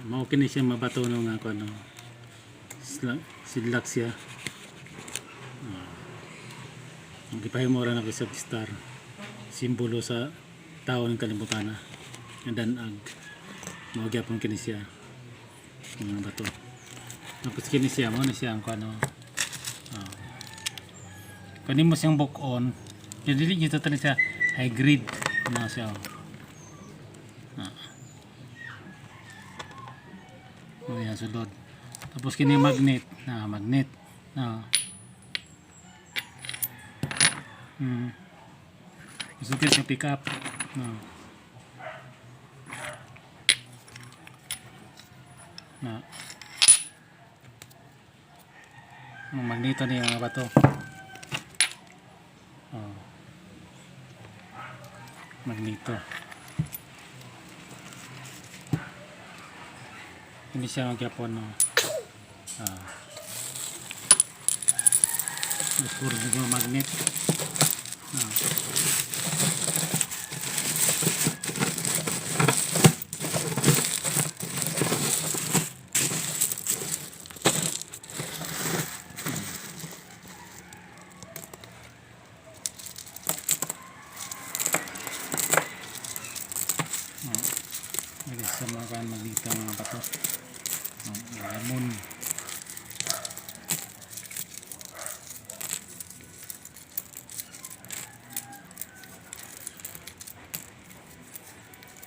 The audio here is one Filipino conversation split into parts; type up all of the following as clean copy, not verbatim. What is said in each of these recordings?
Mao kini siya mabato no nga ko ano. Sidlak siya. Ang gipahimo ra na sa star. Simbolo sa tao ng kalibutan na. Danag. Mao gyapon kini siya. Mga bato. Tapos kini siya mo na siya ang ano. Kanimo siyang book on. Jadi dito tani siya high grade na siya. Oh yan sudod. Tapos kini magnet na magnet. Gusto sa pick up. Ang magneto niya mga bato. Magneto. Hindi siya magyapon no. Puro ng magnet. Ini sama kan magneto mga bato. Lemon.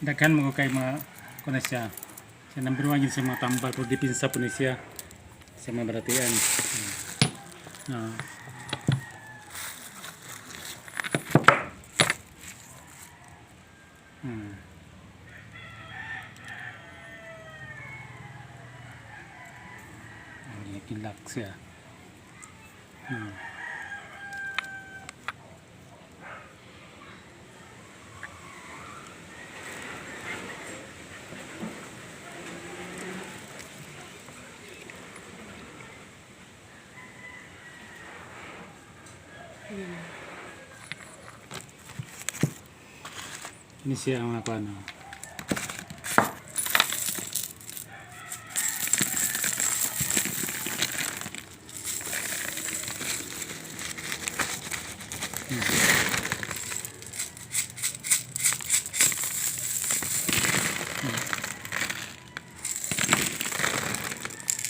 Daghan mo kay mga kuna siya. Sa number 1 yun sa mga tambal pero dipinsa po ni siya sa mga baratian. Kilak siya. Ini siya ang apa no.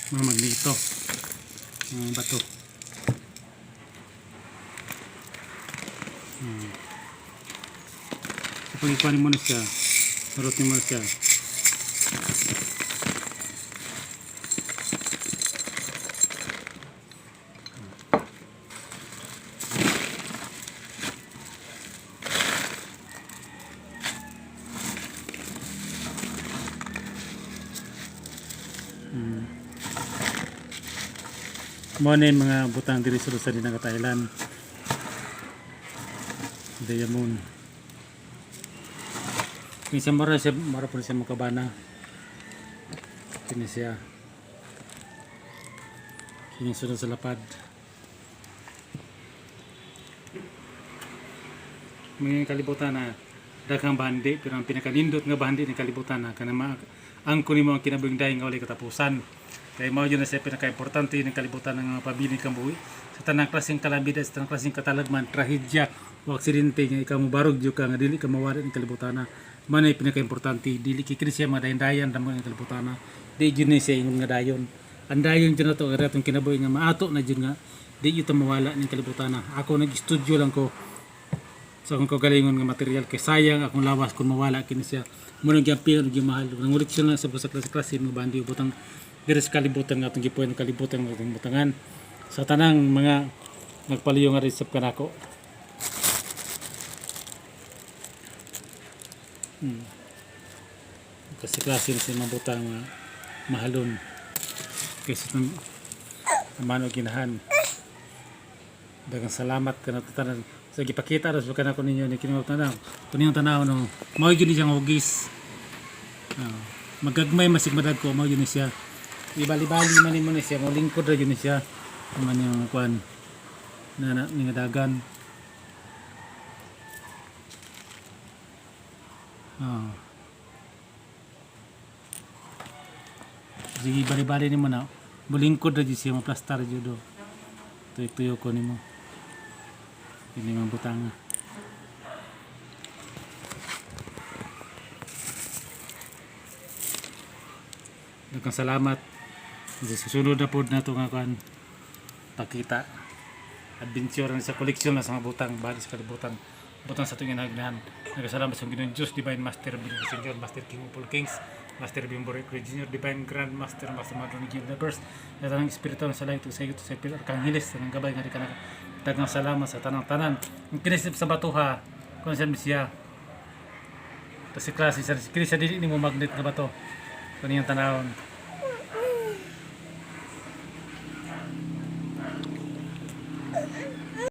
Mga magneto. Mga bato. Kapag ikuhanin mo na siya, marutin mo na siya. Mo na yung mga butang diri sa din ng Thailand. Diamond. Kini siya mara po siya makabana. Kini siya. Kini sunod sa lapad. Mga kalibutan na daghang bandi pero ang pinakalindot nga bandi ng kalibutan na kanama ang kunin mo ang kinabuhing dahil nga walay katapusan. Kaya mao yun na siya pinaka-importante ng kalibutan ng mga pabiling kambuhi. Sa tanang klaseng kalamidad, sa tanang klaseng katalagman, trahedya o aksidente nga ikaw mabarog diyo ka nga dili ka mawala ng kalibutan na manay pinaka-importante. Dili kikini siya mga dayan-dayan ramon ng kalibutan na di yun na siya yung nga dayon. Ang dayon dyan na ito, ang kinabuhi nga maato na dyan nga di yun mawala ng kalibutan na. Ako nag-studio lang ko sa akong kagalingon nga material kay sayang akong lawas kung mawala kini siya. Muna gyud pero gyud mahal. Nanguliksyon lang sa klase mga bandi butang diri sa kalibutan nga atong gipuy ng kalibutan nga atong butangan sa tanang mga nagpaliyo nga resep kanako. Kasi klase sa mga butang mahalon kasi itong mano ginahan. Daghang salamat kanang tanan sa gipakita ra sa kanako ninyo ni kining tanaw. Kuning tanaw no mao gyud siyang hugis. Magagmay masigmadad ko mao gyud siya. Ibali-bali man mo ni siya, mo lingkod ra gyud siya. Man yung kuan na nga dagan. Sige bali-bali nimo na. Bulingkod ra jud siya maplastar jud do. Tuyo ko nimo. Ini mga butanga. Daghang salamat. Sa susunod na pod nato nga kan pakita adventure sa koleksyon na sa mga butang bali sa kalibutan. Butang sa tuwing hinagnahan. Nagkasalamat sa Ginoong Diyos, Divine Master Bill Senior, Master King of all Kings, Master Bimbore Junior, Divine Grand Master, Master Madron Universe, na tanang espiritu sa lahat sa iyo sa Arkangeles, tanang gabay nga di ka daghang salamat sa tanang-tanan. Ang kinisip sa batuha, kung saan siya. Tapos si klase, kinisip sa dili ni mo magnet nga bato. Kung yung tanawon.